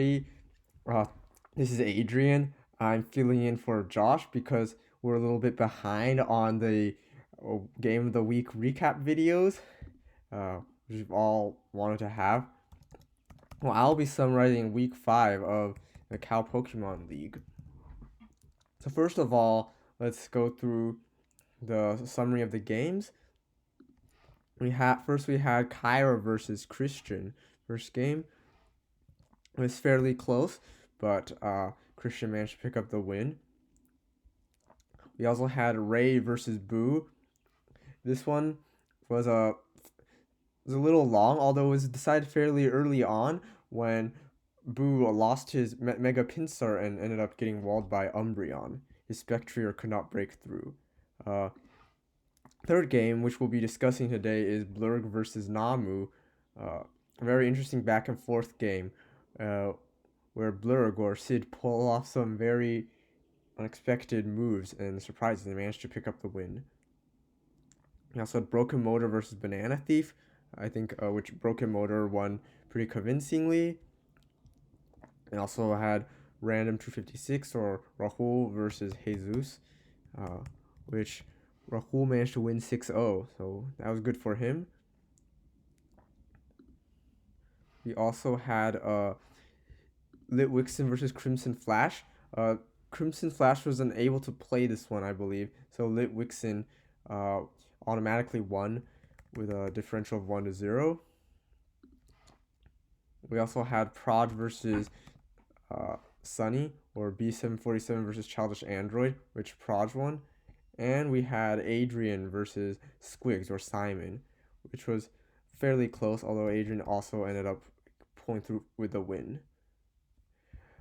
Uh, this is Adrian. I'm filling in for Josh because we're a little bit behind on the Game of the Week recap videos, which we've all wanted to have. Well, I'll be summarizing Week 5 of the Cow Pokemon League. So first of all, let's go through the summary of the games. We had Kyra versus Christian. First game, it was fairly close, but Christian managed to pick up the win. We also had Ray versus Boo. This one was a little long, although it was decided fairly early on when Boo lost his Mega Pinsir and ended up getting walled by Umbreon. His Spectrier could not break through. Third game, which we'll be discussing today, is Blurg versus Namu. A very interesting back and forth game where Blurg or Sid pull off some very unexpected moves and surprises and managed to pick up the win. We also had Broken Motor versus Banana Thief, I think, which Broken Motor won pretty convincingly. And also had Random 256 or Rahul versus Jesus, which Rahul managed to win 6-0, so that was good for him. We also had Litwixen versus Crimson Flash. Crimson Flash was unable to play this one, I believe, so Litwixen automatically won with a differential of 1-0. We also had Prod versus Sunny, or B747 versus Childish Android, which Prod won. And we had Adrian versus Squigs, or Simon, which was fairly close, although Adrian also ended up pulling through with the win.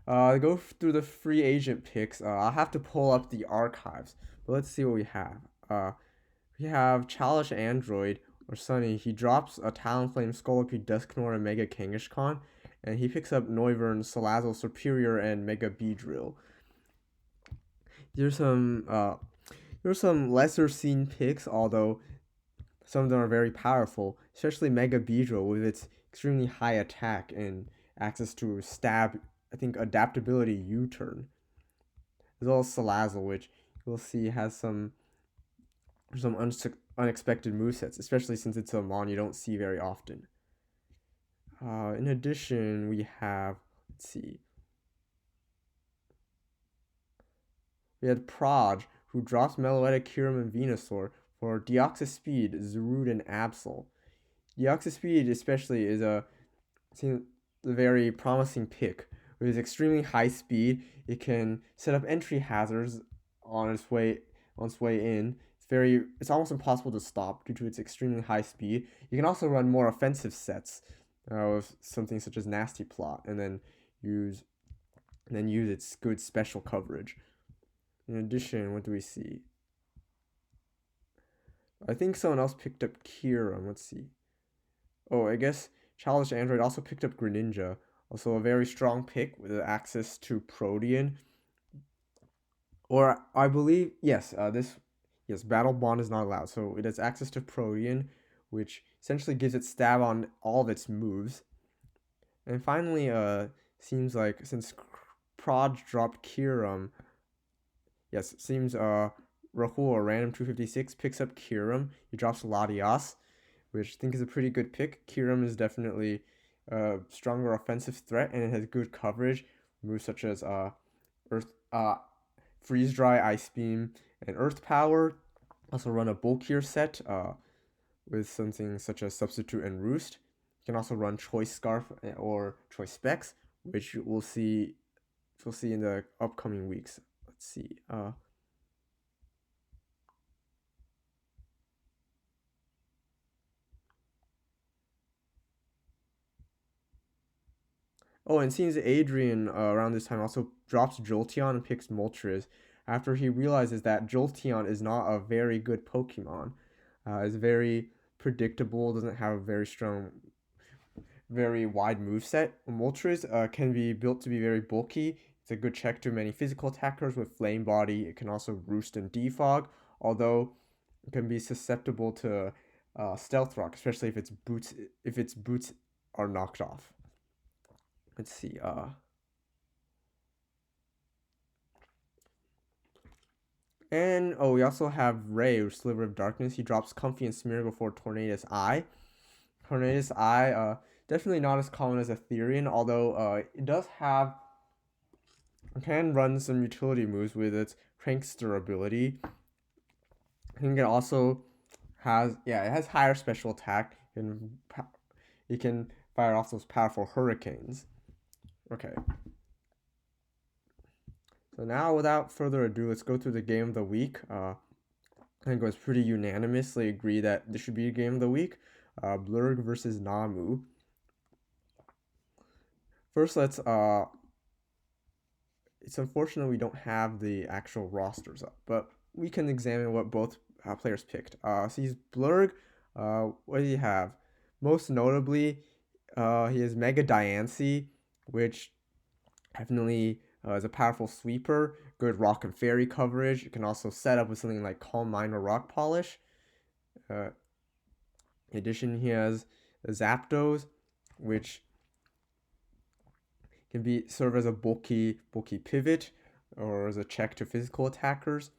Go through the free agent picks. I'll have to pull up the archives, but let's see what we have. We have Childish Android, or Sunny. He drops a Talonflame, Scolipede, Dusknoir, and Mega Kangaskhan, and he picks up Noivern, Salazzle, Superior, and Mega Beedrill. There's some lesser seen picks, although some of them are very powerful, especially Mega Beedrill with its extremely high attack and access to stab, I think, adaptability U-turn. As well as Salazzle, which you'll see has some unexpected movesets, especially since it's a mon you don't see very often. In addition, we have, we had Proj, who drops Meloetta, Kyurem, and Venusaur for Deoxys Speed, Zarude, and Absol. Deoxys Speed especially is a very promising pick. With its extremely high speed, it can set up entry hazards on its way in. It's almost impossible to stop due to its extremely high speed. You can also run more offensive sets with something such as Nasty Plot, and then use its good special coverage. In addition, what do we see? I think someone else picked up Kieran. Let's see. Oh, I guess Childish Android also picked up Greninja. Also a very strong pick with access to Protean. Or I believe, yes, Battle Bond is not allowed. So it has access to Protean, which essentially gives it stab on all of its moves. And finally, seems like since Prod dropped Kyurem, yes, it seems Rahul or Random 256 picks up Kyurem. He drops Latias, which I think is a pretty good pick. Kyurem is definitely a stronger offensive threat, and it has good coverage. Moves such as Freeze Dry, Ice Beam, and Earth Power. Also run a bulkier set with something such as Substitute and Roost. You can also run Choice Scarf or Choice Specs, which we'll see in the upcoming weeks. Let's see. Oh, and it seems Adrian around this time also drops Jolteon and picks Moltres after he realizes that Jolteon is not a very good Pokemon. It's very predictable, doesn't have a very strong, very wide moveset. Moltres can be built to be very bulky. It's a good check to many physical attackers with Flame Body. It can also roost and defog, although it can be susceptible to Stealth Rock, especially if its boots are knocked off. Let's see. And oh, we also have Ray, or Sliver of Darkness. He drops Comfy and Smear before Tornadus Eye. Tornadus Eye, definitely not as common as Ethereum, although it does have, can run some utility moves with its Prankster ability. I think it also has, yeah, it has higher special attack, and it can fire off those powerful hurricanes. Okay. So now, without further ado, let's go through the game of the week. I think it was pretty unanimously agreed that this should be a game of the week. Blurg versus Namu. First, let's. It's unfortunate we don't have the actual rosters up, but we can examine what both players picked. So he's Blurg. What do you have? Most notably, he has Mega Diancie, which definitely is a powerful sweeper, good rock and fairy coverage. You can also set up with something like Calm Mind or Rock Polish. In addition, he has Zapdos, which can be serve as a bulky pivot or as a check to physical attackers.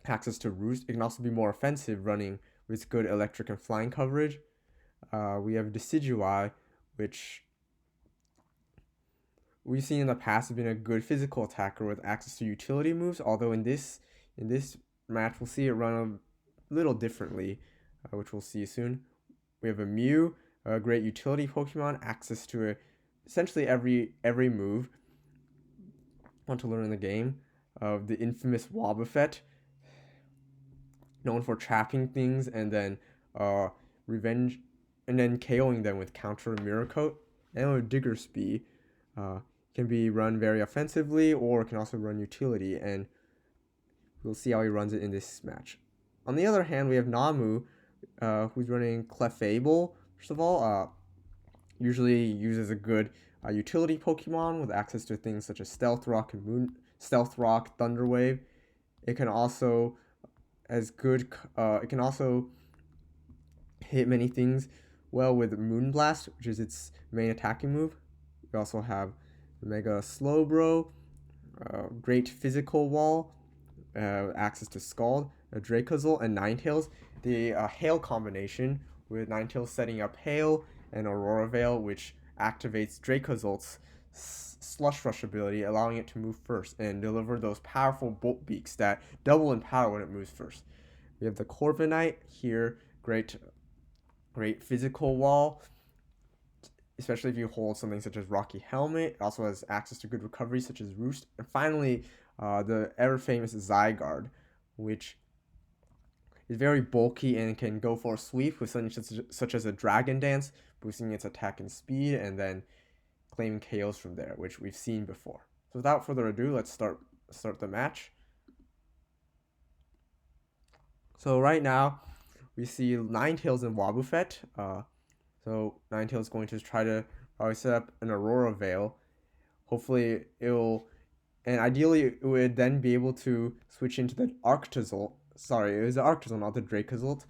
Access to Roost. It can also be more offensive, running with good electric and flying coverage. We have Decidueye, which we've seen in the past has been a good physical attacker with access to utility moves. Although in this match, we'll see it run a little differently, which we'll see soon. We have a Mew, a great utility Pokemon, access to essentially every move. Want to learn in the game. The infamous Wobbuffet, known for trapping things and then revenge, and then KOing them with counter Mirror Coat. And with Diggersby, can be run very offensively or can also run utility, and we'll see how he runs it in this match. On the other hand, we have Namu, who's running Clefable. First of all, usually uses a good utility Pokemon with access to things such as Stealth Rock, Thunder Wave. It can also it can also hit many things well with Moonblast, which is its main attacking move. We also have Mega Slowbro, great physical wall, access to Scald, a Dracozolt, and Ninetales. The Hail combination with Ninetales setting up Hail and Aurora Veil, which activates Dracozolt's Slush Rush ability, allowing it to move first and deliver those powerful Bolt Beaks that double in power when it moves first. We have the Corviknight here, great physical wall, especially if you hold something such as Rocky Helmet. It also has access to good recovery such as Roost. And finally, the ever famous Zygarde, which is very bulky and can go for a sweep with something such as a Dragon Dance, boosting its attack and speed, and then claiming KOs from there, which we've seen before. So without further ado, let's start the match. So right now, we see Ninetales and Wobbuffet. So Ninetales is going to try to probably set up an Aurora Veil. Hopefully it'll, and ideally it would then be able to switch into the Arctozolt. Sorry, it was the Arctozolt, not the Dracozolt.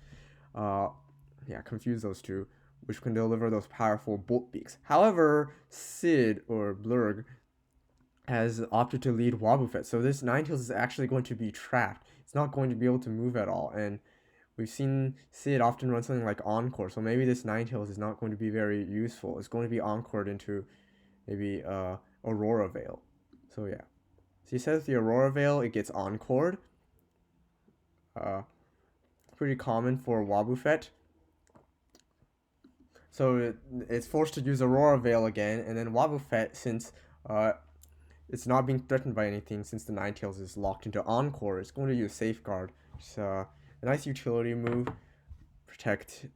Yeah, confuse those two, which can deliver those powerful Bolt Beaks. However, Sid or Blurg has opted to lead Wobbuffet, so this Ninetales is actually going to be trapped. It's not going to be able to move at all, and we've seen Sid often run something like Encore, so maybe this Ninetales is not going to be very useful. It's going to be Encored into maybe Aurora Veil. So yeah. So he says the Aurora Veil, it gets Encored. Pretty common for Wobbuffet. So it's forced to use Aurora Veil again, and then Wobbuffet, since it's not being threatened by anything, since the Ninetales is locked into Encore, it's going to use Safeguard. It's a nice utility move. Protect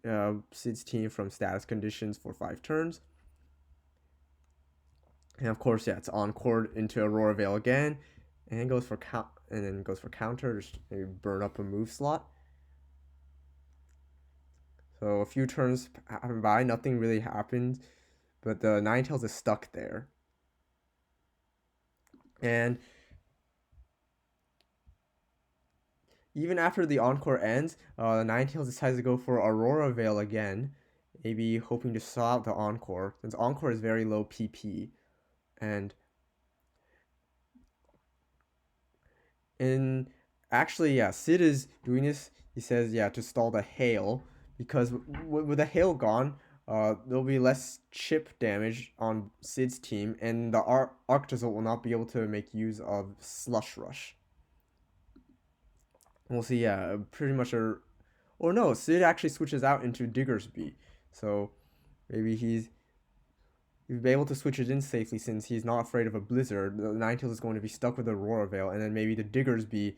Sid's team from status conditions for 5 turns. And of course, yeah, it's Encored into Aurora Veil again, and goes for counter, just maybe burn up a move slot. So a few turns happen by, nothing really happens, but the Ninetales is stuck there. And even after the Encore ends, the Ninetales decides to go for Aurora Veil again, maybe hoping to saw out the Encore, since Encore is very low PP. And And actually, yeah, Sid is doing this. He says, yeah, to stall the hail because with the hail gone, there'll be less chip damage on Sid's team, and the Arctozolt will not be able to make use of Slush Rush. We'll see, yeah, pretty much a. Or no, Sid actually switches out into Diggersby. So maybe he'll be able to switch it in safely since he's not afraid of a blizzard. The Ninetales is going to be stuck with Aurora Veil, and then maybe the Diggersby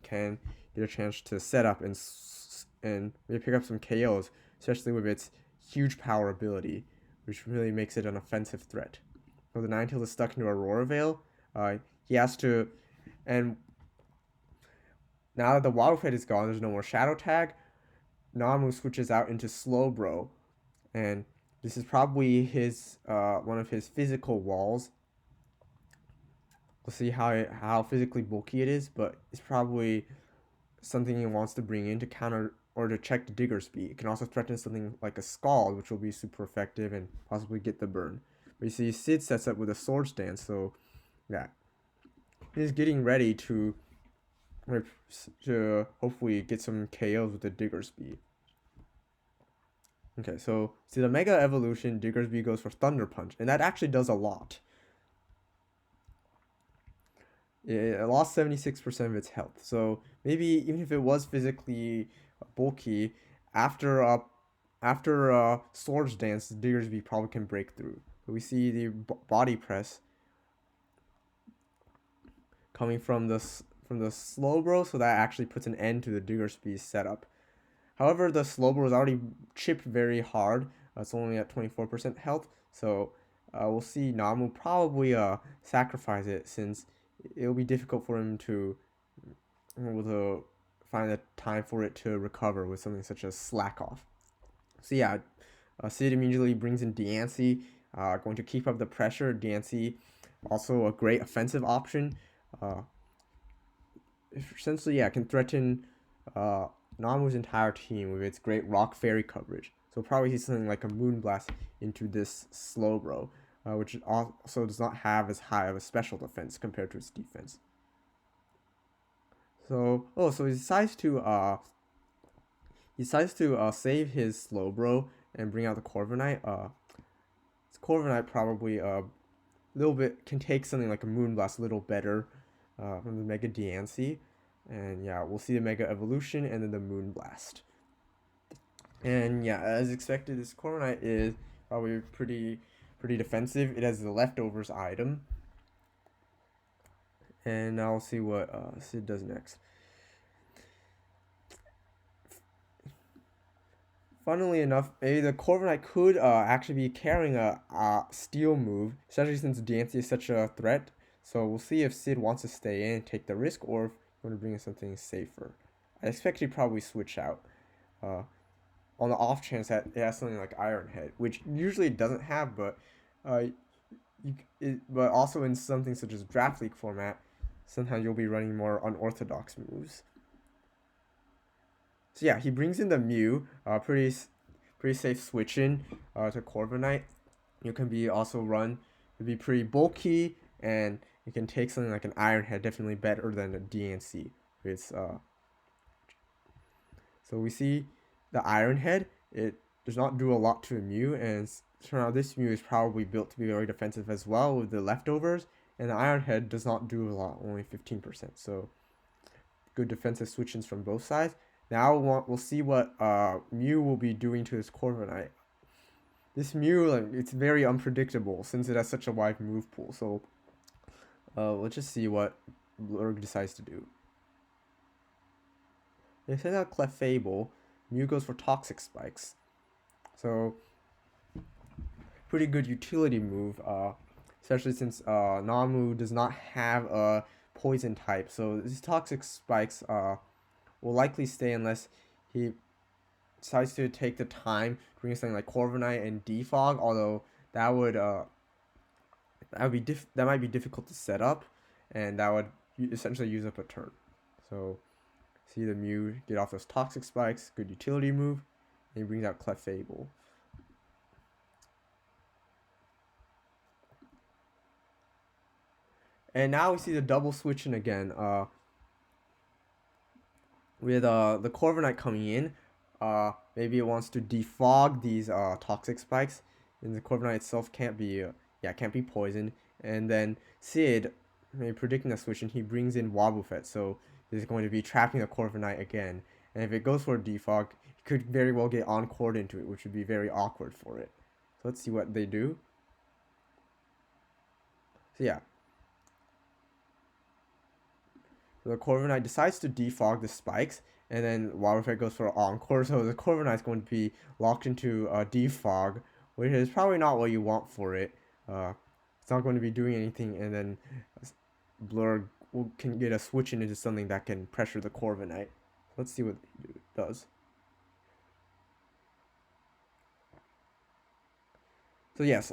can get a chance to set up and maybe pick up some KOs, especially with its huge power ability, which really makes it an offensive threat. So the Ninetales is stuck into Aurora Veil. He has to, and now that the Wildfed is gone, there's no more Shadow Tag. Namu switches out into Slowbro, and this is probably his one of his physical walls. We'll see how physically bulky it is, but it's probably something he wants to bring in to counter or to check the Diggersby. It can also threaten something like a Scald, which will be super effective and possibly get the burn. But you see, Sid sets up with a Swords Dance, so yeah, he's getting ready to hopefully get some KOs with the Diggersby. Okay, so see the Mega Evolution, Diggersby goes for Thunder Punch, and that actually does a lot. It lost 76% of its health, so maybe even if it was physically bulky, after Swords Dance, Diggersby probably can break through. But we see the body press coming from the Slowbro, so that actually puts an end to the Diggersby's setup. However, the Slowbro is already chipped very hard. It's only at 24% health, so we'll see Namu probably sacrifice it since it'll be difficult for him to able to find the time for it to recover with something such as Slack Off. So yeah, Sid immediately brings in Diancie, going to keep up the pressure. Diancie, also a great offensive option. Uh, Essentially, yeah, can threaten Namu's entire team with its great Rock Fairy coverage. So probably he's something like a Moonblast into this Slowbro, which also does not have as high of a special defense compared to its defense. So so he decides to save his Slowbro and bring out the Corviknight. This Corviknight probably a little bit can take something like a Moonblast a little better from the Mega Diancie. And yeah, we'll see the Mega Evolution and then the Moonblast. And yeah, as expected, this Corviknight is probably pretty defensive. It has the Leftovers item. And now we'll see what Sid does next. Funnily enough, maybe the Corviknight could actually be carrying a Steel move, especially since Diancie is such a threat. So we'll see if Sid wants to stay in and take the risk, or if you want to bring in something safer. I expect he'd probably switch out. On the off chance that it has something like Iron Head, which usually it doesn't have, but but also in something such as Draft League format, sometimes you'll be running more unorthodox moves. So yeah, he brings in the Mew, pretty safe switch in to Corviknight. You can be also run, it'd be pretty bulky, and you can take something like an Iron Head, definitely better than a DNC. It's so we see the Iron Head. It does not do a lot to a Mew, and turn out this Mew is probably built to be very defensive as well with the Leftovers. And the Iron Head does not do a lot, only 15%. So good defensive switch-ins from both sides. Now we'll see what Mew will be doing to this Corviknight. This Mew, it's very unpredictable since it has such a wide move pool. So let's just see what Blurg decides to do. They send out Clefable. Mew goes for Toxic Spikes. So pretty good utility move, especially since Namu does not have a poison type. So these Toxic Spikes will likely stay unless he decides to take the time to bring something like Corviknight and Defog, although that might be difficult to set up, and that would essentially use up a turn. So see the Mew get off those Toxic Spikes, good utility move, and he brings out Clefable. And now we see the double switching again. with the Corviknight coming in, maybe it wants to defog these toxic spikes, and the Corviknight itself can't be poisoned. And then Sid, maybe predicting the switch, and he brings in Wobbuffet, so he's going to be trapping the Corviknight again. And if it goes for a defog, he could very well get encored into it, which would be very awkward for it. So let's see what they do. So yeah, the Corviknight decides to defog the spikes, and then Wobbuffet goes for an encore, so the Corviknight is going to be locked into a defog, which is probably not what you want for it. It's not going to be doing anything, and then Blur can get a switch into something that can pressure the Corviknight. Let's see what it does. So yes,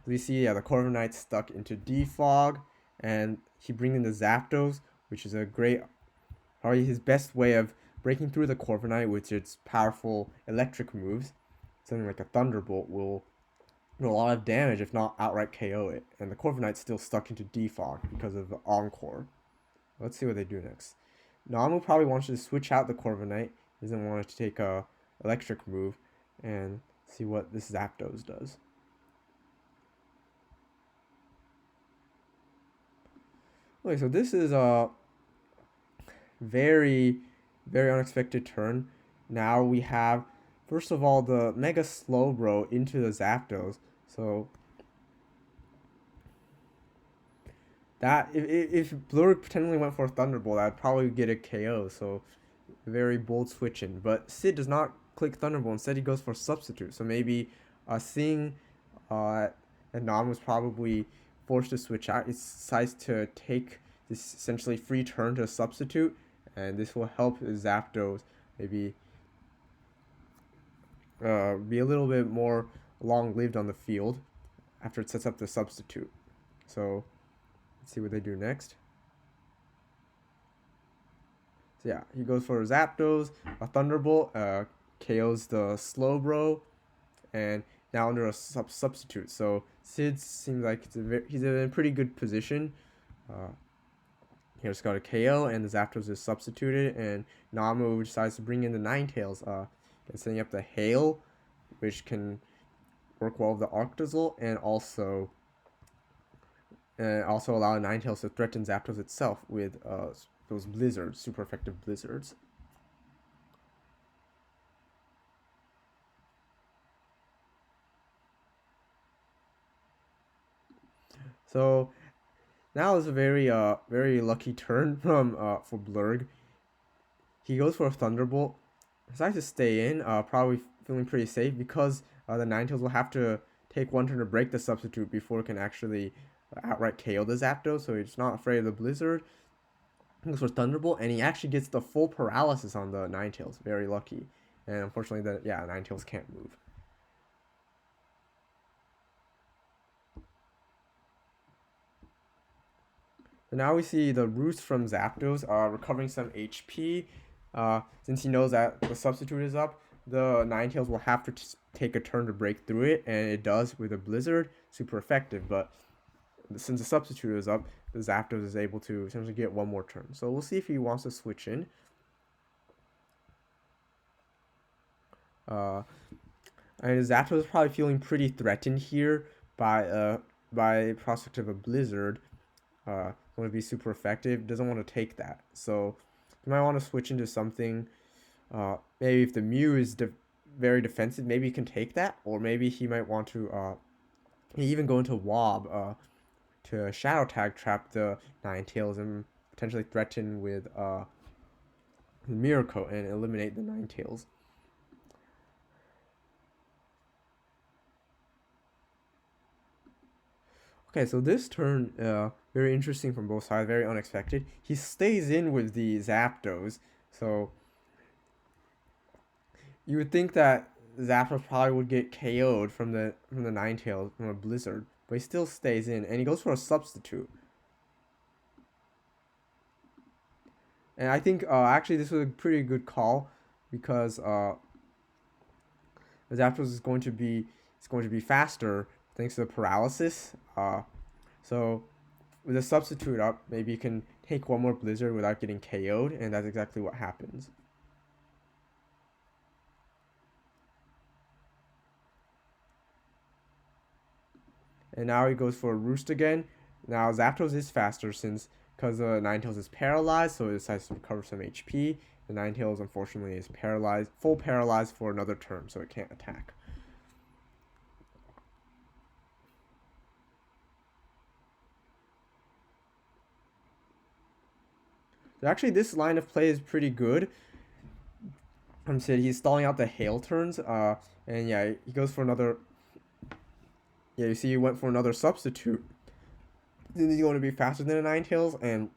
we see the Corviknight's stuck into defog, and he brings in the Zapdos, which is a great, probably his best way of breaking through the Corviknight with its powerful electric moves. Something like a Thunderbolt will do a lot of damage, if not outright KO it. And the Corviknight's still stuck into defog because of the Encore. Let's see what they do next. Namu probably wants to switch out the Corviknight. He doesn't want it to take a electric move, and see what this Zapdos does. Okay, so this is a very, very unexpected turn. Now we have, first of all, the Mega Slowbro into the Zapdos. So that if Blur potentially went for a Thunderbolt, I'd probably get a KO. So very bold switching. But Sid does not click Thunderbolt. Instead, he goes for Substitute. So maybe seeing that Nam was probably forced to switch out, it decides to take this essentially free turn to Substitute, and this will help Zapdos maybe be a little bit more long-lived on the field after it sets up the Substitute. So let's see what they do next. So yeah, he goes for Zapdos, a Thunderbolt, KOs the Slowbro, and now under a substitute. So Sid seems like he's in a pretty good position. Here's got a KO, and the Zapdos is substituted, and Namu decides to bring in the Ninetales, and setting up the Hail, which can work well with the Arctozolt, and also allow Ninetales to threaten Zapdos itself with those blizzards, super effective blizzards. So now is a very lucky turn from for Blurg. He goes for a Thunderbolt. Decides to stay in, probably feeling pretty safe because the Ninetales will have to take one turn to break the substitute before it can actually outright KO the Zapdos. So he's not afraid of the Blizzard. He goes for Thunderbolt, and he actually gets the full paralysis on the Ninetales. Very lucky. And unfortunately, Ninetales can't move. So now we see the Roost from Zapdos recovering some HP. Since he knows that the substitute is up, the Ninetales will have to take a turn to break through it, and it does with a Blizzard. Super effective, but since the substitute is up, the Zapdos is able to essentially get one more turn. So we'll see if he wants to switch in. And Zapdos is probably feeling pretty threatened here by prospect of a Blizzard. Going to be super effective. Doesn't want to take that, so you might want to switch into something. Maybe if the Mew is very defensive, maybe he can take that, or maybe he might want to even go into Wob to Shadow Tag trap the Ninetales and potentially threaten with Miracle and eliminate the Ninetales. Okay, so this turn, very interesting from both sides, very unexpected. He stays in with the Zapdos, so you would think that Zapdos probably would get KO'd from the Ninetales from a Blizzard, but he still stays in, and he goes for a substitute. And I think actually this was a pretty good call because Zapdos is going to be faster thanks to the paralysis. So with a substitute up, maybe you can take one more Blizzard without getting KO'd, and that's exactly what happens. And now he goes for a Roost again. Now Zapdos is faster because Ninetales is paralyzed, so it decides to recover some HP. The Ninetales unfortunately is paralyzed, full paralyzed for another turn, so it can't attack. So actually, this line of play is pretty good. Said he's stalling out the hail turns, and yeah, he goes for another. Yeah, you see, he went for another substitute. Then he's going to be faster than a Ninetales, and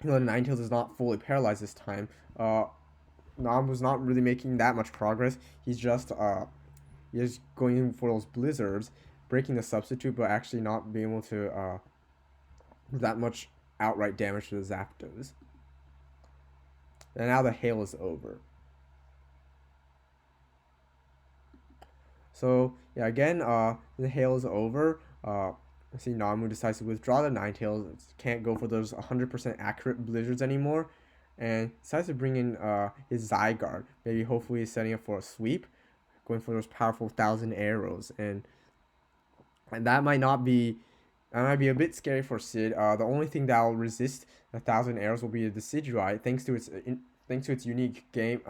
the Ninetales is not fully paralyzed this time. Nam was not really making that much progress. He's just going for those blizzards, breaking the substitute, but actually not being able to do that much outright damage to the Zapdos. And now the hail is over. So yeah, again, the hail is over. See, Namu decides to withdraw the Ninetales. It can't go for those 100% accurate blizzards anymore, and decides to bring in his Zygarde. Maybe hopefully he's setting up for a sweep, going for those powerful 1,000 arrows, and that might not be. That might be a bit scary for Sid. The only thing that will resist 1,000 arrows will be the Decidueye, thanks to its unique game,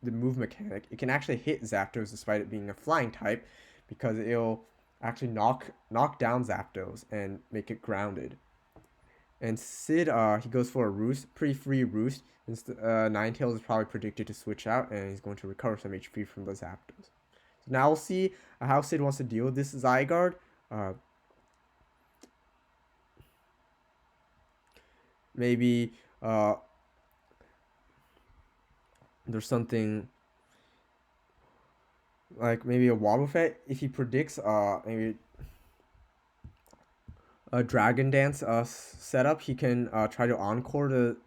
the move mechanic. It can actually hit Zapdos despite it being a flying type, because it'll actually knock down Zapdos and make it grounded. And Sid, he goes for a Roost, pretty free Roost. Ninetales is probably predicted to switch out, and he's going to recover some HP from the Zapdos. So now we'll see how Sid wants to deal with this Zygarde. Maybe there's something like maybe a Wobbuffet. If he predicts maybe a Dragon Dance setup, he can try to encore the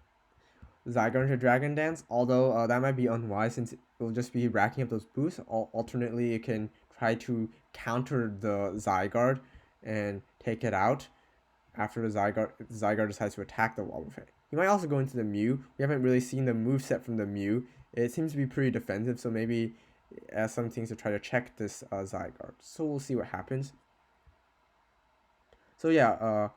Zygarde into Dragon Dance, although that might be unwise since it will just be racking up those boosts. Alternately, it can try to counter the Zygarde and take it out after the Zygarde decides to attack the Wobbuffet. He might also go into the Mew. We haven't really seen the moveset from the Mew. It seems to be pretty defensive, so maybe has some things to try to check this Zygarde. So we'll see what happens. So yeah,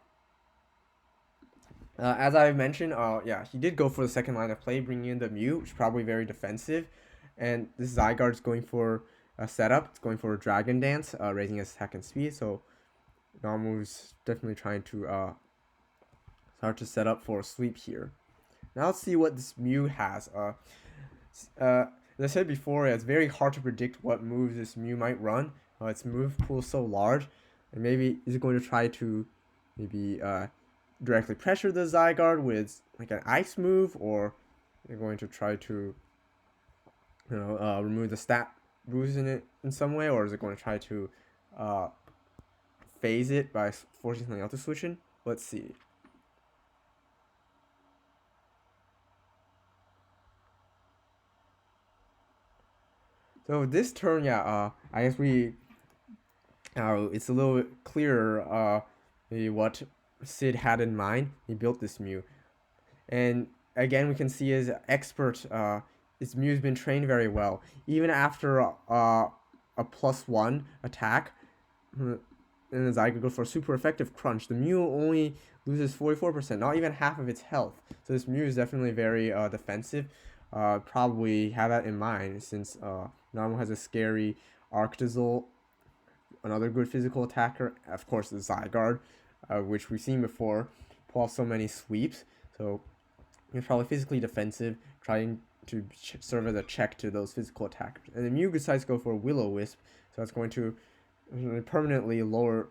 as I mentioned, yeah, he did go for the second line of play, bringing in the Mew, which is probably very defensive. And this Zygarde is going for a setup. It's going for a Dragon Dance, raising his attack and speed. So Namu's definitely trying to start to set up for a sweep here. Now let's see what this Mew has. As I said before, it's very hard to predict what moves this Mew might run. Its move pool is so large, and maybe is it going to try to maybe directly pressure the Zygarde with like an ice move, or they're going to try to remove the stat boost in it in some way, or is it going to try to phase it by forcing something else to switch in? Let's see. So this turn, yeah, I guess it's a little bit clearer what Sid had in mind. He built this Mew, and again we can see his expert. His Mew's been trained very well, even after a +1 attack. And the Zygarde goes for a super effective crunch. The Mew only loses 44%, not even half of its health. So this Mew is definitely very defensive. Probably have that in mind since Namu has a scary Arctozolt, another good physical attacker. Of course, the Zygarde, which we've seen before, pull off so many sweeps. So he's probably physically defensive, trying to serve as a check to those physical attackers. And the Mew decides to go for a Will-O-Wisp, so that's going to permanently lower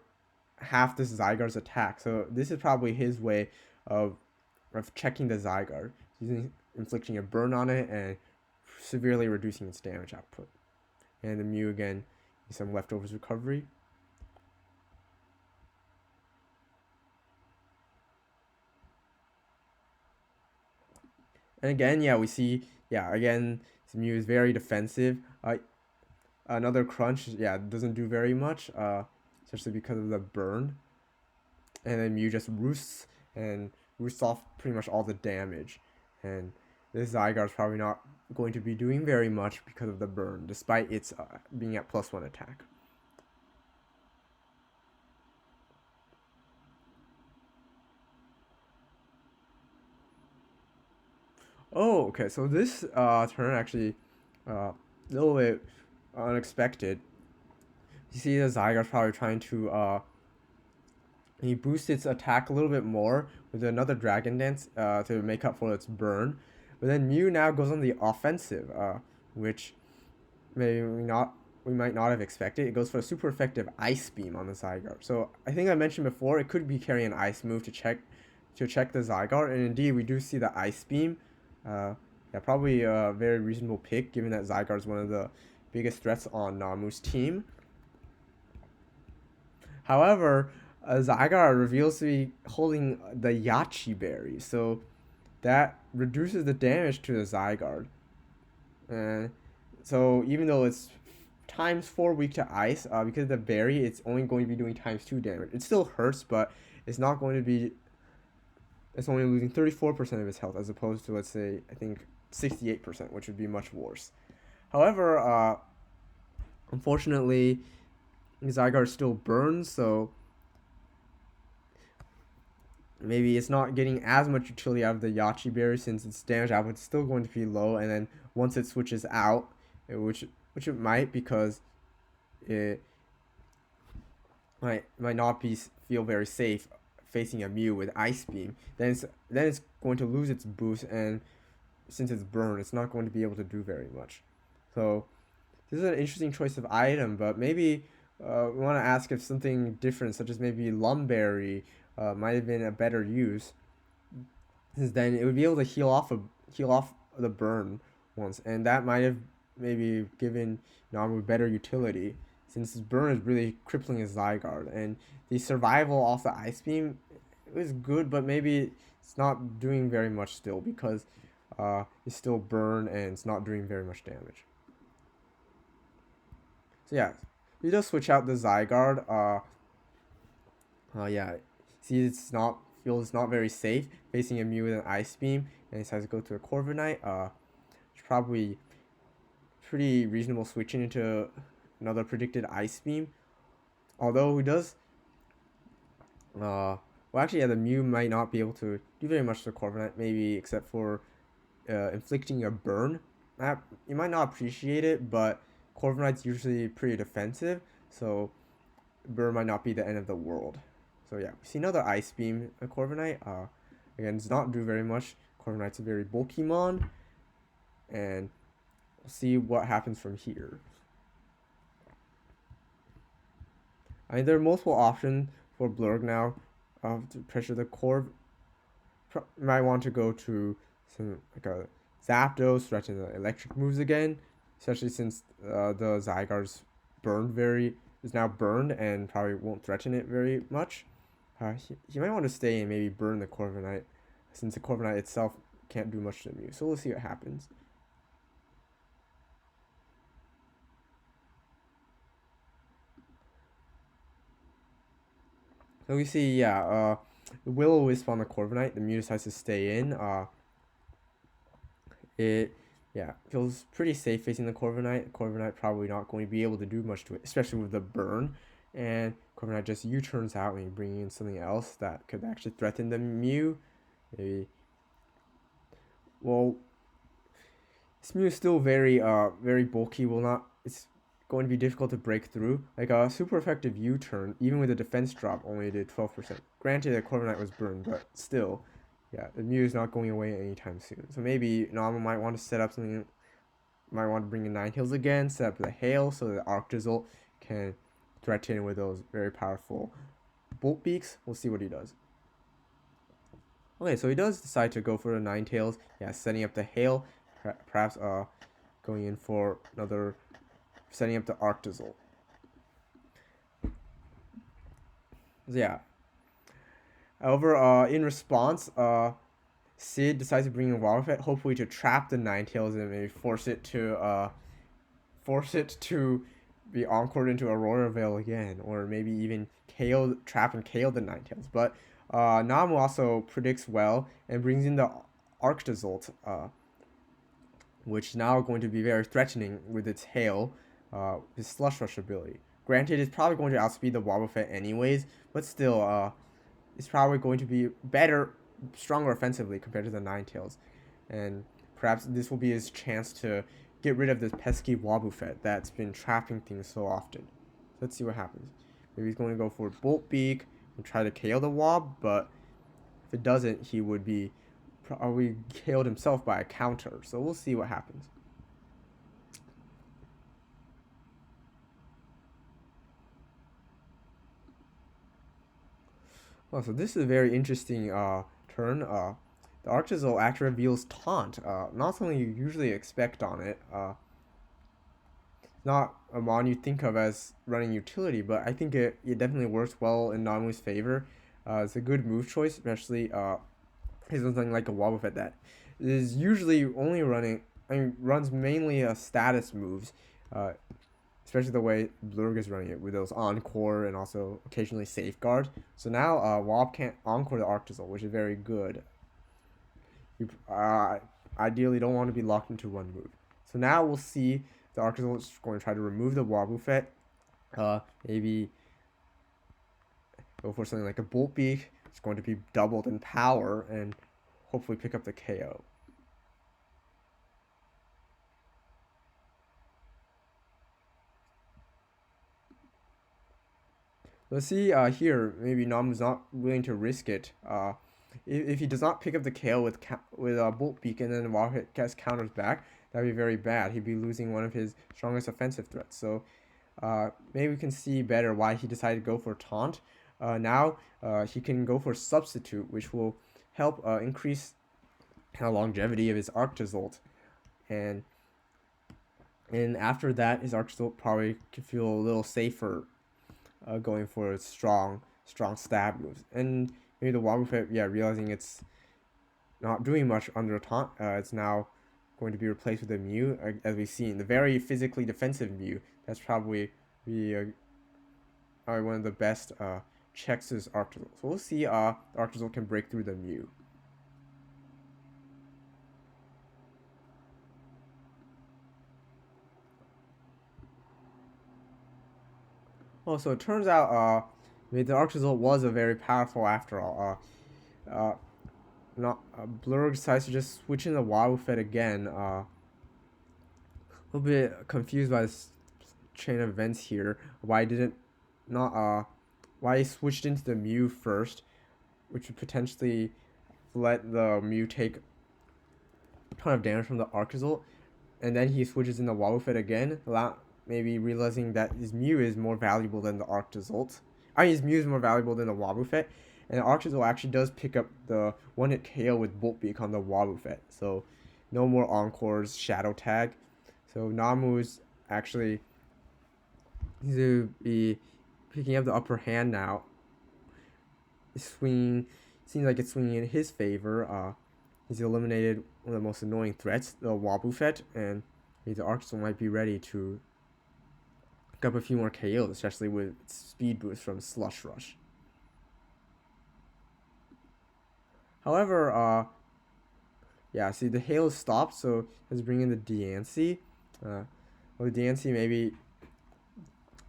half this Zygarde's attack. So this is probably his way of checking the Zygarde, inflicting a burn on it and severely reducing its damage output. And the Mew again, some leftovers recovery. And again, yeah, we see, yeah, again, this Mew is very defensive. Another crunch, yeah, doesn't do very much, especially because of the burn. And then Mew just roosts off pretty much all the damage. And this Zygarde is probably not going to be doing very much because of the burn, despite its being at +1 attack. Oh, okay. So this turn actually a little bit unexpected. You see the Zygarde probably trying to he boosts its attack a little bit more with another Dragon Dance to make up for its burn. But then Mew now goes on the offensive, which maybe not we might not have expected. It goes for a super effective Ice Beam on the Zygarde. So I think I mentioned before it could be carrying an Ice move to check the Zygarde, and indeed we do see the Ice Beam. Yeah, probably a very reasonable pick given that Zygarde is one of the biggest threats on Namu's team. However, Zygarde reveals to be holding the Yachi Berry, so that reduces the damage to the Zygarde. And so even though it's times 4 weak to ice, because of the berry, it's only going to be doing times 2 damage. It still hurts, but it's not going to be. It's only losing 34% of its health as opposed to, let's say, I think 68%, which would be much worse. However, unfortunately, Zygarde still burns, so maybe it's not getting as much utility out of the Yachi Berry since its damage output is still going to be low. And then once it switches out, which it might because it might not be feel very safe facing a Mew with Ice Beam, then it's going to lose its boost, and since it's burned, it's not going to be able to do very much. So this is an interesting choice of item, but maybe we want to ask if something different, such as maybe Lumberry, might have been a better use, since then it would be able to heal off the burn once, and that might have maybe given Namu better utility, since his burn is really crippling his Zygarde, and the survival off the Ice Beam is good, but maybe it's not doing very much still because it's still burn and it's not doing very much damage. So yeah, you just switch out the Zygarde. Yeah, see it's not very safe facing a Mew with an Ice Beam, and decides to go to a Corviknight. It's probably pretty reasonable switching into another predicted Ice Beam. Although he does, well actually yeah, the Mew might not be able to do very much to Corviknight, maybe except for inflicting a burn. You might not appreciate it, but Corviknight's usually pretty defensive, so burn might not be the end of the world. So yeah, we see another Ice Beam at Corviknight. Again, does not do very much. Corviknight's a very bulky mon, and we'll see what happens from here. I mean, there are multiple options for Blurg now to pressure the Corv. Might want to go to some like a Zapdos, threaten the electric moves again, especially since the Zygarde's is now burned and probably won't threaten it very much. He might want to stay and maybe burn the Corviknight, since the Corviknight itself can't do much to the Mew. So we'll see what happens. So we see, yeah, the Will-O-Wisp on the Corviknight. The Mew decides to stay in. It, yeah, feels pretty safe facing the Corviknight. Corviknight probably not going to be able to do much to it, especially with the burn. And Corviknight just U-turns out when you bring in something else that could actually threaten the Mew. Maybe. Well, this Mew is still very bulky. It's going to be difficult to break through. Like a super effective U-turn, even with a defense drop, only did 12%. Granted, the Corviknight was burned, but still, yeah, the Mew is not going away anytime soon. So maybe Nama might want to set up something. Might want to bring in Ninetales again, set up the Hail so that Arctozolt can threaten with those very powerful Bolt Beaks. We'll see what he does. Okay, so he does decide to go for the Ninetales. Yeah, setting up the Hail, perhaps going in for another, setting up the Arctozolt. Yeah. However, in response, Sid decides to bring in Wobbuffet, hopefully to trap the Ninetales and maybe force it to be encored into Aurora Veil again, or maybe even trap and KO the Ninetales. But Namu also predicts well and brings in the Arctozolt, which is now going to be very threatening with its Hail, his Slush Rush ability. Granted, it's probably going to outspeed the Wobbuffet anyways, but still, it's probably going to be stronger offensively compared to the Ninetales. And perhaps this will be his chance to get rid of this pesky Wobbuffet that's been trapping things so often. Let's see what happens. Maybe he's going to go for Bolt Beak and try to KO the Wob, but if it doesn't, he would be probably KO'd himself by a counter. So we'll see what happens. Well, so this is a very interesting turn. The Arctozolt actually reveals Taunt, not something you usually expect on it. Not a mon you think of as running utility, but I think it definitely works well in Namu's favor. It's a good move choice, especially something like a Wobbuffet that is usually only runs mainly status moves, especially the way Blurg is running it with those Encore and also occasionally Safeguard. So now Wob can't Encore the Arctozolt, which is very good. You ideally don't want to be locked into one move. So now we'll see the Arctozolt is going to try to remove the Wobbuffet. Maybe go for something like a Bolt Beak. It's going to be doubled in power and hopefully pick up the KO. Let's see here. Maybe Namu's not willing to risk it. If he does not pick up the KO with Bolt Beak and then Wobbuffet gets counters back, that'd be very bad. He'd be losing one of his strongest offensive threats. So maybe we can see better why he decided to go for Taunt. Now he can go for Substitute, which will help increase the longevity of his Arctozolt. And after that, his Arctozolt probably could feel a little safer going for strong stab moves. And maybe the Wobbuffet, realizing it's not doing much under a Taunt, it's now going to be replaced with a Mew, as we've seen. The very physically defensive Mew. That's probably one of the best checks his Arctozolt. So we'll see the Arctozolt can break through the Mew. Oh, so it turns out the Arctozolt was a very powerful after all. Blurg decides to just switch in the Wobbuffet again. A little bit confused by this chain of events here. Why he switched into the Mew first, which would potentially let the Mew take a ton of damage from the Arctozolt, and then he switches in the Wobbuffet again, maybe realizing that his Mew is more valuable than the Arctozolt. His Mew is more valuable than the Wobbuffet, and the Arctozolt actually does pick up the one-hit KO with Bolt Beak on the Wobbuffet. So no more Encores, Shadow Tag. So Namu's actually to be picking up the upper hand now. Seems like it's swinging in his favor. He's eliminated one of the most annoying threats, the Wobbuffet, and the Arctozolt might be ready to pick up a few more KOs, especially with speed boost from Slush Rush. However, see the hail stopped, so let's bring in the Diancie. Well, the Diancie maybe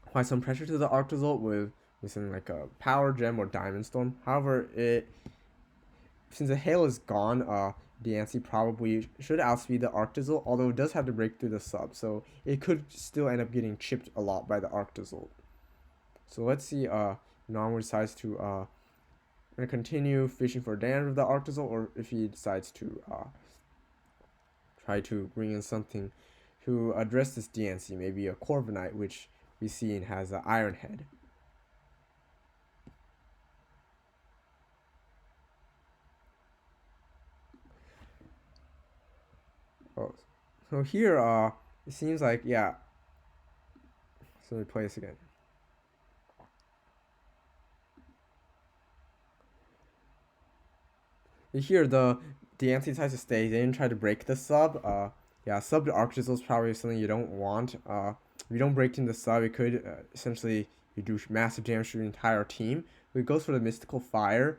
apply some pressure to the Arctozolt with something like a Power Gem or Diamond Storm. However, since the hail is gone, Diancie probably should outspeed the Arctozolt, although it does have to break through the sub, so it could still end up getting chipped a lot by the Arctozolt. So let's see Namu decides to continue fishing for damage with the Arctozolt, or if he decides to try to bring in something to address this Diancie, maybe a Corviknight, which we see has an Iron Head. Oh, so here it seems like so let me play this again. Here the Diancie decides to stay. They didn't try to break the sub. Sub to Arctozolt is probably something you don't want. If you don't break in the sub, it could essentially you do massive damage to your entire team. So it goes for the Mystical Fire,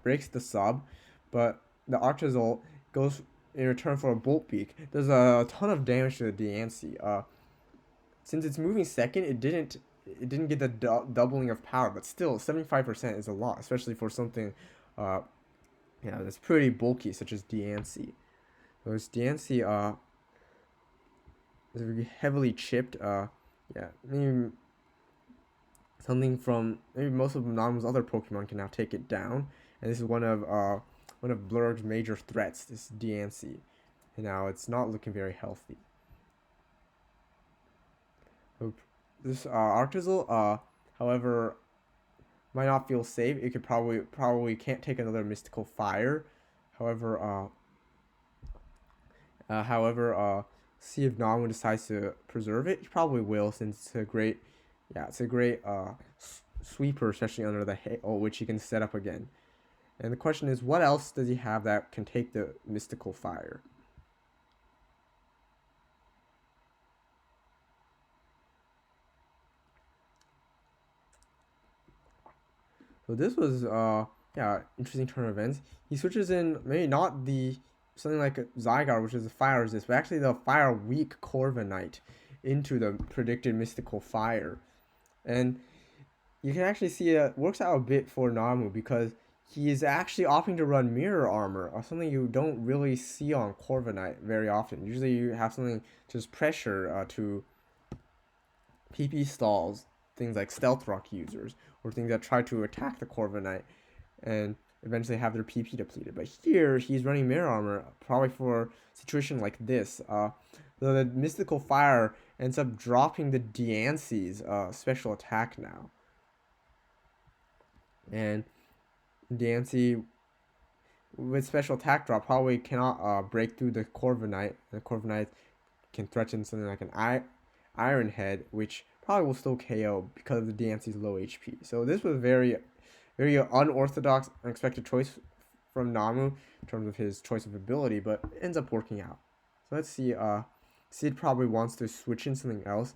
breaks the sub, but the Arctozolt goes in return for a Bolt Beak. Does a ton of damage to the Diancie. Since it's moving second, it didn't get the doubling of power, but still 75% is a lot, especially for something that's pretty bulky such as Diancie. So his DNC is heavily chipped. Yeah, maybe something from maybe most of Nanamu's other Pokemon can now take it down, and this is one of Blurg's major threats. This DNC, and now it's not looking very healthy. So this Arctozolt, however, might not feel safe. It could probably can't take another Mystical Fire. However, see if Nanamu decides to preserve it. He probably will, since it's a great, sweeper, especially under the hail, which he can set up again. And the question is, what else does he have that can take the Mystical Fire? So this was interesting turn of events. He switches in maybe not the something like a Zygarde, which is a fire resist, but actually the fire weak Corviknight into the predicted Mystical Fire. And you can actually see it works out a bit for Namu because he is actually opting to run Mirror Armor, or something you don't really see on Corviknight very often. Usually you have something just pressure to PP stalls, things like Stealth Rock users, or things that try to attack the Corviknight and eventually have their PP depleted. But here he's running Mirror Armor, probably for a situation like this. The Mystical Fire ends up dropping the Diancie's special attack now. And Diancie, with special attack drop, probably cannot break through the Corviknight. The Corviknight can threaten something like an Iron Head, which probably will still KO because of the Diancie's low HP. So this was very unorthodox, unexpected choice from Namu in terms of his choice of ability, but it ends up working out. So let's see. Sid probably wants to switch in something else,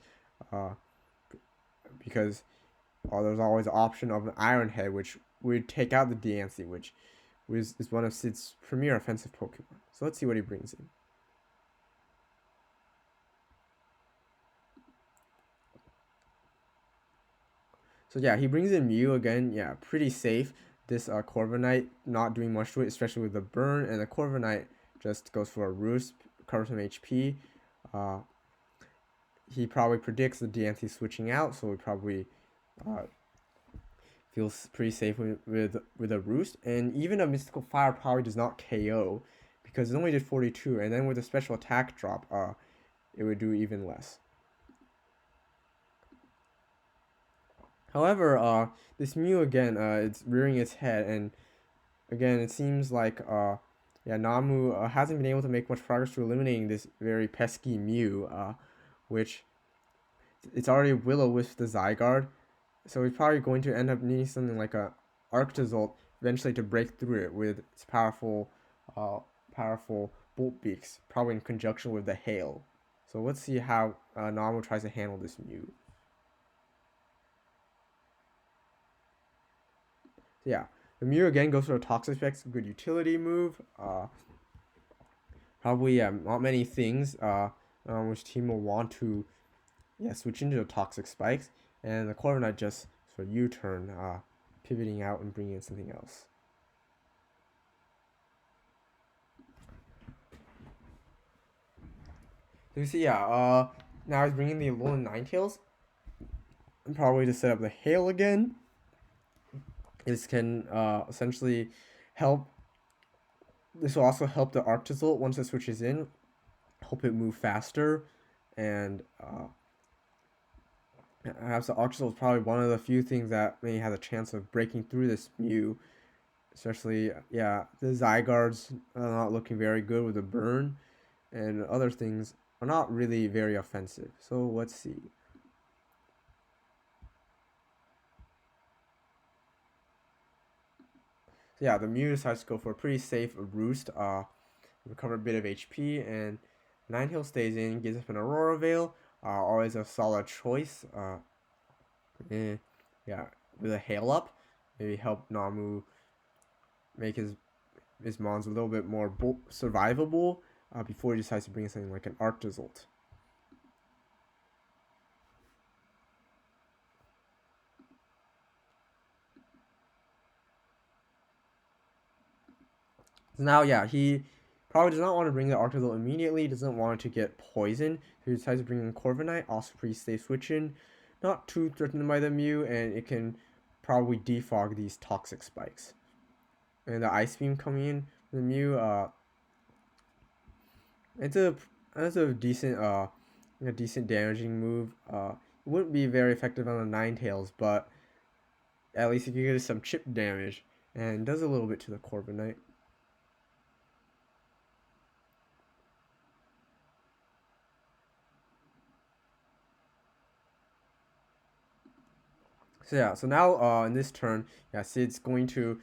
because there's always the option of an Iron Head, which would take out the Diancie, which is one of Sid's premier offensive Pokemon. So let's see what he brings in. So yeah, he brings in Mew again. Yeah, pretty safe. This Corviknight not doing much to it, especially with the burn, and the Corviknight just goes for a Roost, recovers some HP. He probably predicts the Diancie switching out, so he probably feels pretty safe with a Roost. And even a Mystical Fire probably does not KO, because it only did 42, and then with a special attack drop, it would do even less. However, this Mew again, it's rearing its head, and again, it seems like Namu hasn't been able to make much progress to eliminating this very pesky Mew, which it's already Will-O-Wisp the Zygarde, so he's probably going to end up needing something like a Arctozolt eventually to break through it with its powerful Bolt Beaks, probably in conjunction with the Hail. So let's see how Namu tries to handle this Mew. So yeah, the Mew again goes for a Toxic Spikes, good utility move. Probably not many things which team will want to switch into the Toxic Spikes, and the Corviknight just sort of U-turn, pivoting out and bringing in something else. So you see, now he's bringing the Alolan Ninetales, and probably to set up the Hail again. This can essentially help. This will also help the Arctozolt once it switches in, help it move faster, and perhaps the Arctozolt is probably one of the few things that may have a chance of breaking through this Mew. Especially, the Zygarde's not looking very good with the burn, and other things are not really very offensive. So let's see. So yeah, the Mew decides to go for a pretty safe Roost, recover a bit of HP, and Ninetales stays in, gives up an Aurora Veil, always a solid choice. With a Hail Up, maybe help Namu make his mons a little bit more survivable before he decides to bring in something like an Arctozolt. So now, he Probably does not want to bring the Arctozil immediately, doesn't want it to get poisoned, so he decides to bring in Corviknight, also pretty safe switching. Not too threatened by the Mew, and it can probably defog these toxic spikes. And the Ice Beam coming in, the Mew, it's a decent a decent damaging move. It wouldn't be very effective on the Ninetales, but at least it can get some chip damage, and does a little bit to the Corviknight. So yeah, so now in this turn, yeah, Sid's going to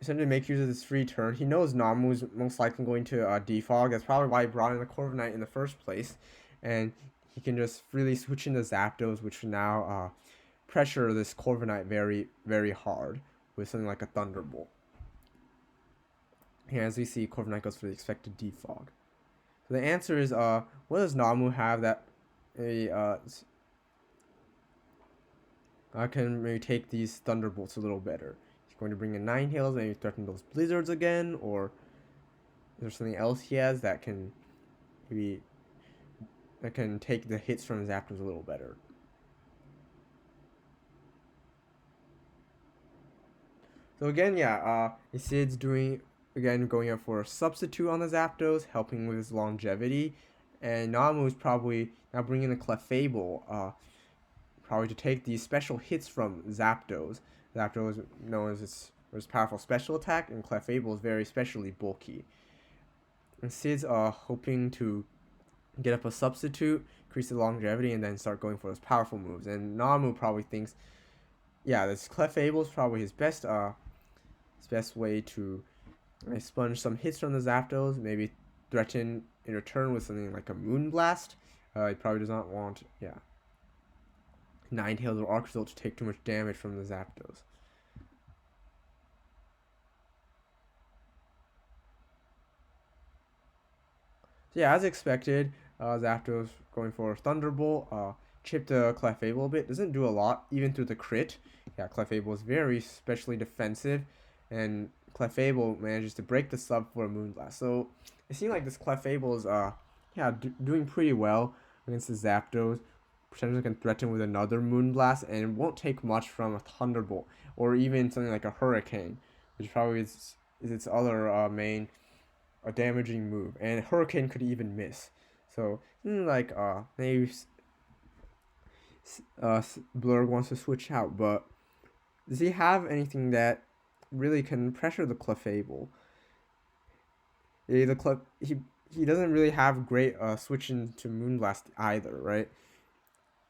essentially make use of this free turn. He knows Namu's most likely going to defog. That's probably why he brought in the Corviknight in the first place. And he can just freely switch into Zapdos, which now pressure this Corviknight very, very hard with something like a Thunderbolt. And as we see, Corviknight goes for the expected defog. So the answer is, what does Namu have that can maybe take these Thunderbolts a little better? He's going to bring in Ninetales, maybe threaten those Blizzards again, or is there something else he has that can maybe take the hits from Zapdos a little better? So again, yeah, Sid's going up for a substitute on the Zapdos, helping with his longevity, and Namu's probably now bringing in a Clefable, probably to take these special hits from Zapdos. Zapdos is known as its powerful special attack, and Clefable is very specially bulky. And Sid's hoping to get up a substitute, increase the longevity, and then start going for those powerful moves. And Namu probably thinks, yeah, this Clefable is probably his best way to sponge some hits from the Zapdos, maybe threaten in return with something like a Moonblast. He probably does not want, Ninetales or Arctozil to take too much damage from the Zapdos. So yeah, as expected, Zapdos going for Thunderbolt, chipped the Clefable a bit. Doesn't do a lot, even through the crit. Yeah, Clefable is very specially defensive, and Clefable manages to break the sub for a Moonblast. So it seems like this Clefable is doing pretty well against the Zapdos. Potentially can threaten with another Moonblast, and it won't take much from a Thunderbolt or even something like a Hurricane, which probably is its other main damaging move. And Hurricane could even miss. So like maybe Blurg wants to switch out, but does he have anything that really can pressure the Clefable? He doesn't really have great switching to Moonblast either, right?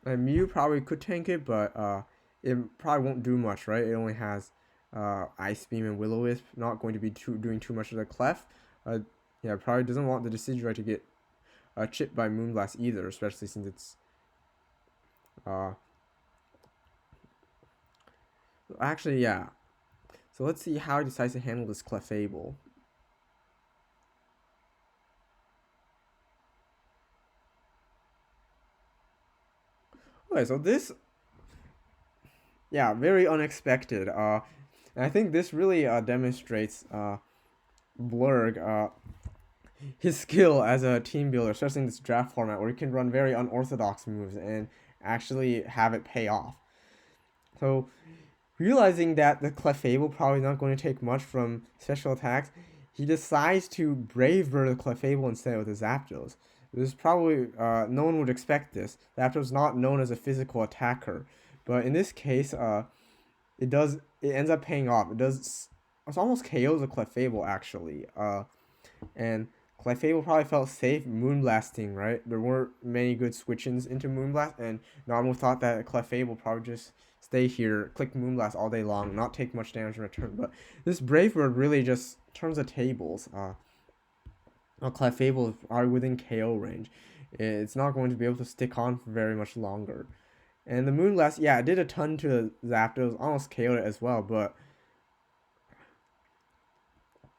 Mew probably could tank it, but it probably won't do much, right? It only has Ice Beam and Will-O-Wisp, not going to be doing too much of the Clef. Yeah, probably doesn't want the Decidueye to get chipped by Moonblast either, especially since it's actually, yeah. So let's see how he decides to handle this Clefable. Okay, so this, yeah, very unexpected. And I think this really demonstrates Blurg his skill as a team builder, especially in this draft format where he can run very unorthodox moves and actually have it pay off. So realizing that the Clefable probably not going to take much from special attacks, he decides to Brave Bird the Clefable instead with the Zapdos. This is probably no one would expect this. Zapdos is not known as a physical attacker, but in this case, it ends up paying off. It's almost KOs the Clefable actually, and Clefable probably felt safe Moonblasting, right? There weren't many good switch-ins into Moonblast, and Namu thought that Clefable probably just stay here, click Moonblast all day long, not take much damage in return. But this Brave Bird really just turns the tables. Clefable is probably within KO range. It's not going to be able to stick on for very much longer. And the Moonblast, yeah, it did a ton to Zapdos, almost KO'd it as well, but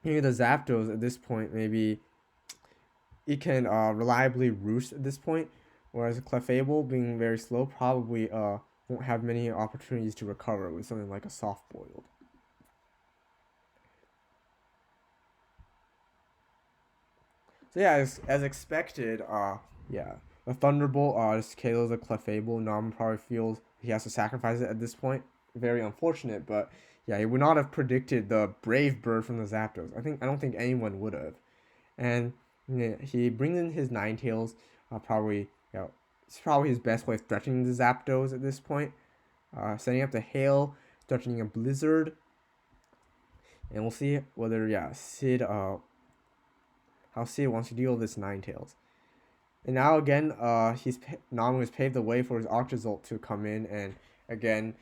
maybe the Zapdos at this point, maybe it can reliably roost at this point, whereas Clefable, being very slow, probably won't have many opportunities to recover with something like a soft boiled. So yeah, as expected, yeah, the Thunderbolt just KOs the Clefable. Nam probably feels he has to sacrifice it at this point. Very unfortunate, but yeah, he would not have predicted the Brave Bird from the Zapdos. I don't think anyone would have. And yeah, he brings in his Ninetales. Probably, it's probably his best way of threatening the Zapdos at this point. Setting up the Hail, threatening a Blizzard, and we'll see whether Sid how Sid wants to deal with this Ninetales. And now again, Namu has paved the way for his Octozolt to come in and again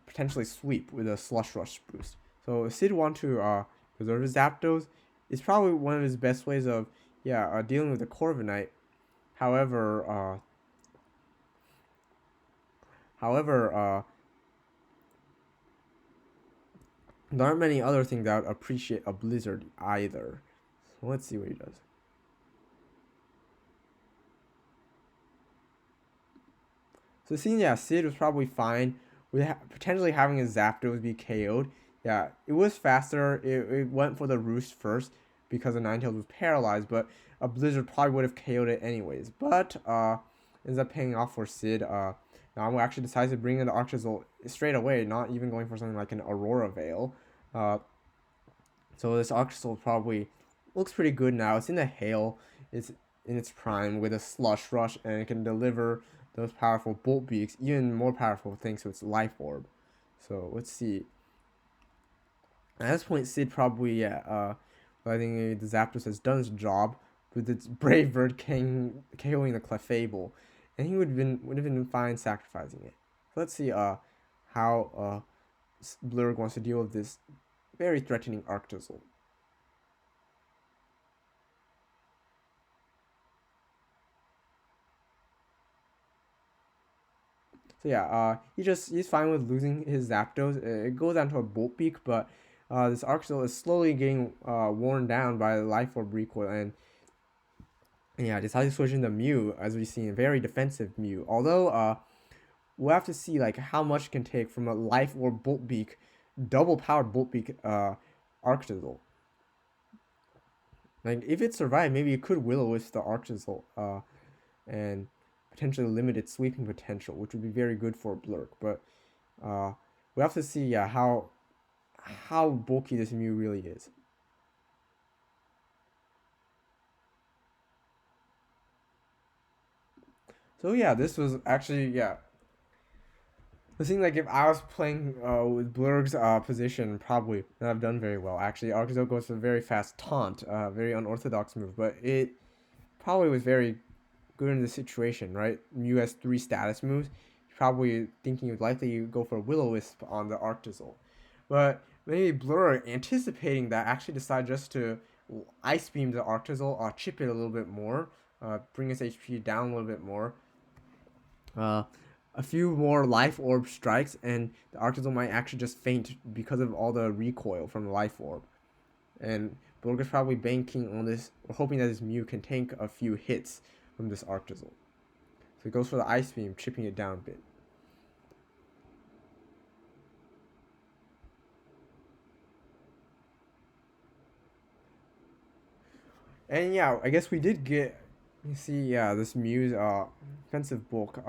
potentially sweep with a Slush Rush boost. So if Sid want to preserve his Zapdos, it's probably one of his best ways of dealing with the Corviknight. However, however, there aren't many other things that would appreciate a Blizzard either. So let's see what he does. So seeing Sid was probably fine with potentially having his Zapdos be KO'd. Yeah, it was faster. It went for the Roost first because the Ninetales was paralyzed, but a Blizzard probably would have KO'd it anyways. But ends up paying off for Sid. Namu actually decides to bring in the Archozolt straight away, not even going for something like an Aurora Veil. So this Archozolt probably looks pretty good now. It's in the Hail. It's in its prime with a Slush Rush, and it can deliver those powerful Bolt Beaks, even more powerful thanks to its Life Orb. So let's see. At this point, Sid probably, I think the Zapdos has done its job with its Brave Bird KOing the Clefable, and he would have been fine sacrificing it. So let's see how Blurg wants to deal with this very threatening Arctozolt. So yeah, he's fine with losing his Zapdos. It goes down to a Bolt Beak, but this Arctozolt is slowly getting worn down by the Life Orb recoil, and yeah, decides to switch into Mew, as we see a very defensive Mew. Although we'll have to see like how much it can take from a Life Orb Bolt Beak, double powered Bolt Beak Arctozolt. Like if it survived, maybe it could Will-O-Wisp the Arctozolt and potentially limit its sweeping potential, which would be very good for Blurk. But we have to see how bulky this Mew really is. So yeah, this was actually It seems like if I was playing with Blurg's position, probably not have done very well. Actually, Arctozolt goes for a very fast taunt, very unorthodox move, but it probably was very good in the situation, right? Mew has 3 status moves. Probably thinking you'd likely go for a Will-O-Wisp on the Arctozolt. But maybe Blur, anticipating that, actually decided just to Ice Beam the Arctozolt, chip it a little bit more, bring its HP down a little bit more. A few more Life Orb strikes, and the Arctozolt might actually just faint because of all the recoil from the Life Orb. And Blurg is probably banking on this, or hoping that this Mew can tank a few hits from this Arctozolt. So he goes for the Ice Beam, chipping it down a bit. And yeah, I guess we did get, you see, this Mew's offensive bulk.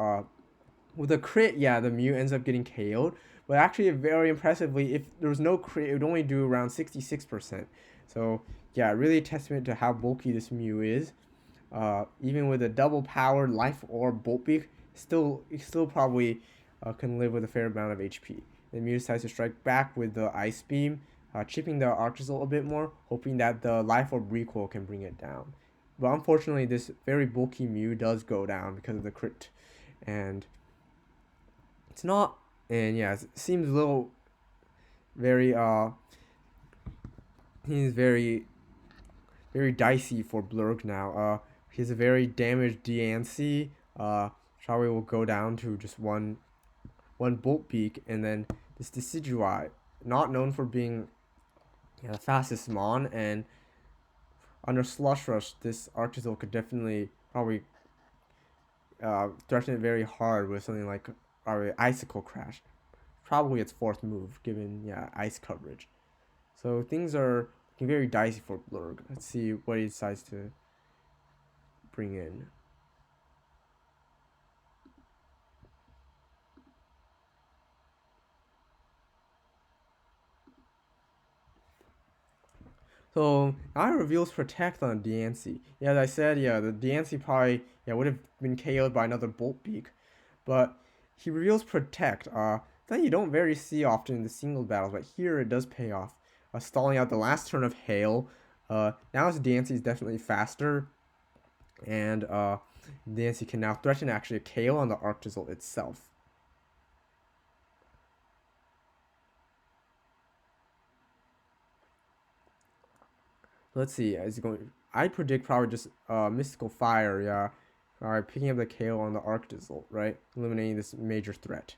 With a crit, the Mew ends up getting KO'd. But actually, very impressively, if there was no crit, it would only do around 66%. So yeah, really a testament to how bulky this Mew is. Even with a double powered Life Orb Bolt Beak, still probably can live with a fair amount of HP. The Mew decides to strike back with the Ice Beam, chipping the Arctozolt a bit more, hoping that the Life Orb recoil can bring it down. But unfortunately, this very bulky Mew does go down because of the crit, and it's not. And yeah, it seems a little very he's very dicey for Blurg now. He has a very damaged DNC. Probably will go down to just one Bolt Beak, and then this Decidueye, not known for being the fastest Mon, and under Slush Rush, this Arctozolt could definitely probably threaten it very hard with something like Icicle Crash. Probably its 4th move, given ice coverage. So things are looking very dicey for Blurg. Let's see what he decides to bring in. So now it reveals Protect on DNC. Yeah, as I said, yeah, the DNC probably would have been KO'd by another Bolt Beak, but he reveals Protect. That you don't very see often in the single battles, but here it does pay off. Stalling out the last turn of Hail. Now his DNC is definitely faster, and DNC can now threaten actually a KO on the Arctizel itself. Let's see. Is he going? I predict probably just Mystical Fire. Yeah. All right, picking up the KO on the Arctizel, right? Eliminating this major threat.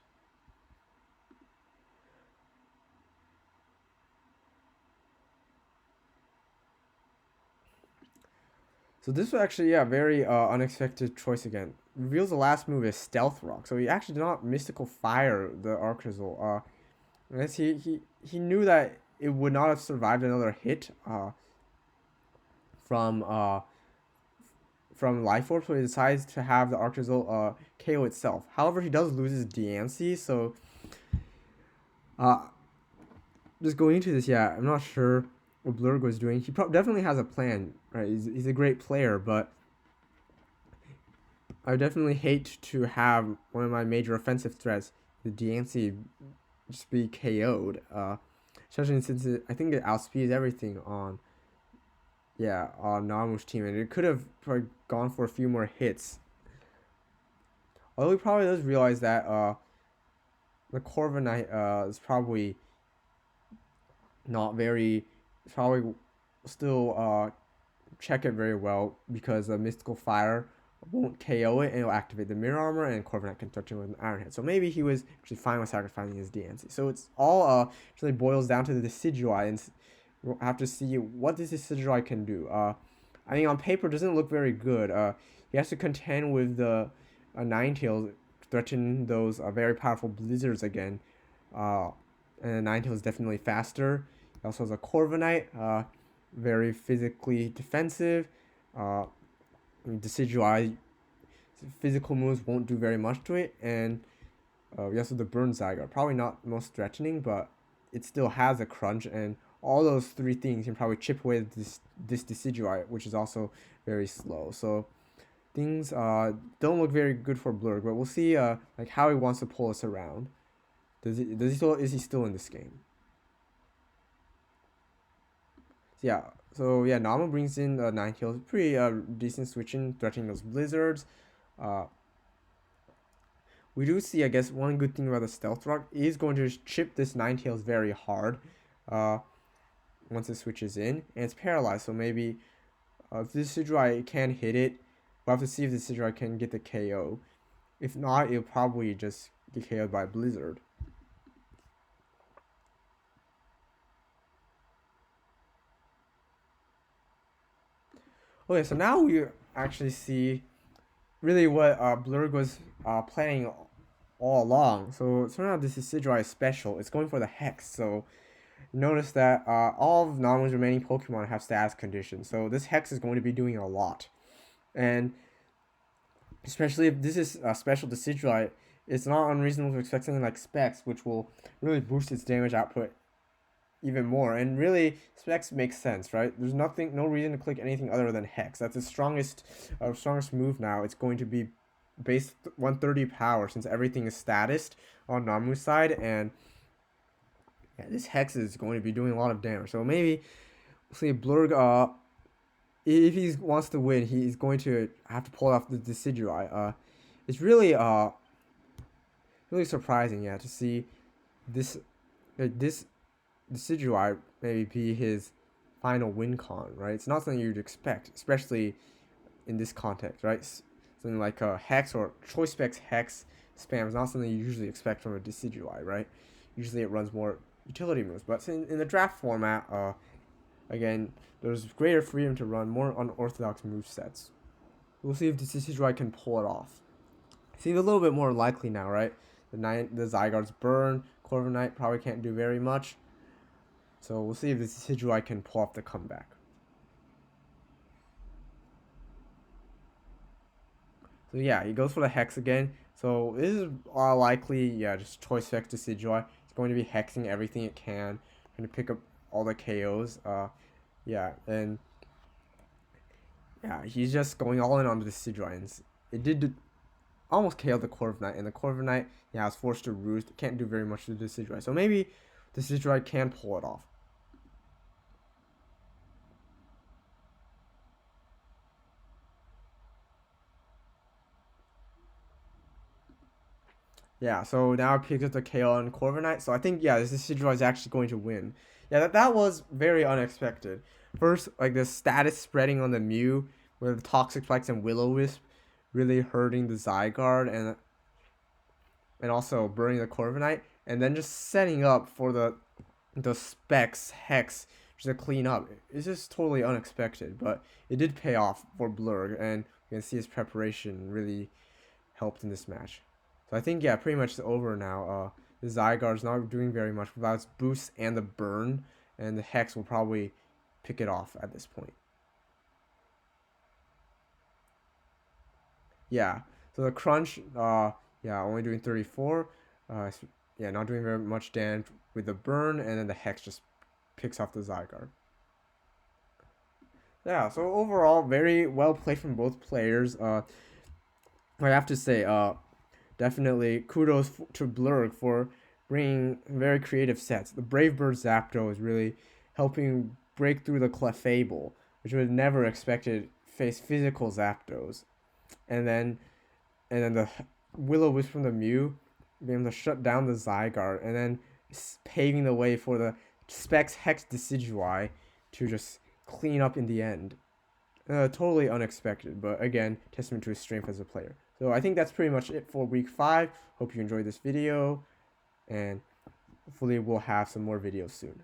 So this was actually, yeah, very unexpected choice again. Reveals the last move is Stealth Rock. So he actually did not Mystical Fire the Arctizel. I guess he knew that it would not have survived another hit from Life Orb, so he decides to have the Arctizel KO itself. However, he does lose his DNC, so just going into this, yeah, I'm not sure what Blurg was doing. He definitely has a plan, right? He's a great player, but I definitely hate to have one of my major offensive threats, the DNC, just be KO'd. Especially since I think it outspeeds everything on Namu's team, and it could have probably gone for a few more hits. Although he probably does realize that the Corviknight is probably not very, probably still check it very well, because the Mystical Fire won't KO it and it'll activate the Mirror Armor, and Corviknight can touch him with an Iron Head. So maybe he was actually fine with sacrificing his DNC. So it's all really boils down to the Decidueye, and we'll have to see what this Decidueye can do. I mean, on paper, it doesn't look very good. He has to contend with the Ninetales, threaten those very powerful Blizzards again. And Ninetales is definitely faster. He also has a Corviknight, very physically defensive. Decidueye physical moves won't do very much to it, and we also have the Burn Zygarde. Probably not the most threatening, but it still has a crunch, and all those three things can probably chip away at this Decidueye, which is also very slow. So things don't look very good for Blurg, but we'll see like how he wants to pull us around. Is he still in this game? Yeah. So yeah, Nama brings in Ninetales, pretty decent switching, threatening those Blizzards. We do see, I guess, one good thing about the Stealth Rock is going to chip this Ninetales very hard once it switches in, and it's paralyzed. So maybe if this Decidueye can hit it, we'll have to see if the Decidueye can get the KO. If not, it'll probably just get KO'd by Blizzard. Okay, so now we actually see really what Blurg was planning all along. So it turned out this Decidueye is special. It's going for the Hex. So notice that all of Namu's remaining Pokemon have status conditions. So this Hex is going to be doing a lot. And especially if this is a special Decidueye, it's not unreasonable to expect something like Specs, which will really boost its damage output even more. And really, Specs makes sense, right? There's no reason to click anything other than Hex. That's the strongest move now. It's going to be base 130 power, since everything is statused on Namu's side, and yeah, this Hex is going to be doing a lot of damage. So maybe we'll see Blurg, if he wants to win, he's going to have to pull off the Decidueye. It's really really surprising, yeah, to see this Decidueye maybe be his final win con, right? It's not something you'd expect, especially in this context, right? Something like a Hex or Choice Specs Hex spam is not something you usually expect from a Decidueye, right? Usually it runs more utility moves, but in the draft format, again, there's greater freedom to run more unorthodox move sets. We'll see if the Decidueye can pull it off. Seems a little bit more likely now, right? The Zygarde's burn, Corviknight probably can't do very much. So we'll see if the Decidueye can pull off the comeback. So yeah, he goes for the Hex again. So this is likely, yeah, just choice Hex Decidueye. It's going to be hexing everything it can. Going to pick up all the KOs. Yeah, and yeah, he's just going all in on the Decidueye. And it did almost KO the Corviknight, and the Corviknight, yeah, was forced to roost. Can't do very much to the Decidueye. So maybe the Decidueye can pull it off. Yeah, so now it picks up the KO on Corviknight. So I think, yeah, this Decidueye is actually going to win. Yeah, that was very unexpected. First, like the status spreading on the Mew with the Toxic Spikes and Will-O-Wisp really hurting the Zygarde and also burning the Corviknight, and then just setting up for the Specs Hex just to clean up. It's just totally unexpected, but it did pay off for Blurg, and you can see his preparation really helped in this match. So I think, yeah, pretty much it's over now. The Zygarde's not doing very much without its boost and the burn, and the Hex will probably pick it off at this point. Yeah, so the Crunch, yeah, only doing 34. Yeah, not doing very much damage with the burn, and then the Hex just picks off the Zygarde. Yeah, so overall, very well played from both players. I have to say, definitely kudos to Blurg for bringing very creative sets. The Brave Bird Zapdos is really helping break through the Clefable, which we never expected face physical Zapdos. And then the Will-O-Wisp from the Mew being able to shut down the Zygarde, and then paving the way for the Specs Hex Decidueye to just clean up in the end. Totally unexpected, but again, testament to his strength as a player. So I think that's pretty much it for week 5. Hope you enjoyed this video, and hopefully we'll have some more videos soon.